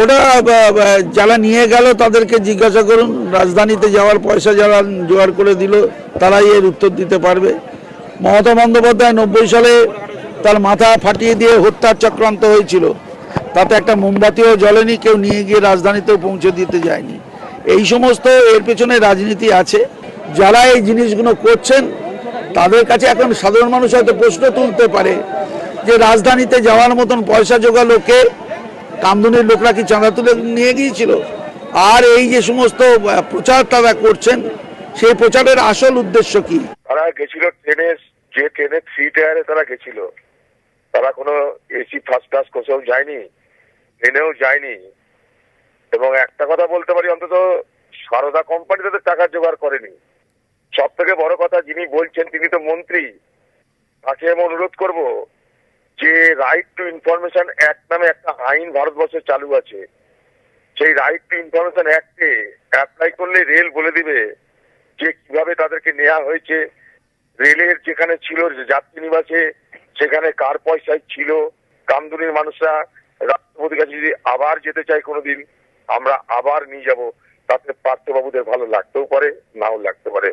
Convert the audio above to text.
ওটা যারা নিয়ে গেল তাদেরকে জিজ্ঞাসা করুন, রাজধানীতে যাওয়ার পয়সা যারা জোগাড় করে দিল তারাই এর উত্তর দিতে পারবে। মমতা বন্দ্যোপাধ্যায় 90 সালে তার মাথা ফাটিয়ে দিয়ে হত্যার চক্রান্ত হয়েছিল, তাতে একটা মোমবাতিও জ্বলেনি, কেউ নিয়ে গিয়ে রাজধানীতেও পৌঁছে দিতে যায়নি। এই সমস্ত এর পেছনে রাজনীতি আছে। যারা এই জিনিসগুলো করছেন তাদের কাছে এখন সাধারণ মানুষ হয়তো প্রশ্ন তুলতে পারে যে রাজধানীতে যাওয়ার মতন পয়সা জোগালো কে? কামদুনির লোকরা কি চাঁদা তুলে নিয়ে গিয়েছিল? আর এই যে সমস্ত প্রচার তারা করছেন, সেই প্রচারের আসল উদ্দেশ্য কি? তারা গেছিল ট্রেনে, যে ট্রেনে 3 টায়ারে তারা গেছিল, তারা কোনো এসি ফার্স্ট ক্লাস কোথাও যায়নি, ট্রেনেও যায়নি। এবং একটা কথা বলতে পারি, অন্তত সারদা কোম্পানি তাদের টাকা জোগাড় করেনি। সব থেকে বড় কথা, যিনি বলছেন তিনি তো মন্ত্রী, তাকে আমি অনুরোধ করব যে রাইট টু ইনফরমেশন অ্যাক্ট নামে একটা আইন ভারতবর্ষে চালু আছে। সেই রাইট টু ইনফরমেশন অ্যাক্টে অ্যাপ্লাই করলে রেল বলে দিবে যে কিভাবে তাদেরকে নেওয়া হয়েছে, রেলের যেখানে ছিল যাত্রী নিবাসে সেখানে কার পয়সায় ছিল। কামদুনির মানুষরা রাষ্ট্রপতির কাছে যদি আবার যেতে চায় কোনোদিন, আমরা আবার নিয়ে যাব। তাতে পার্থবাবুদের ভালো লাগতেও পারে, নাও লাগতে পারে।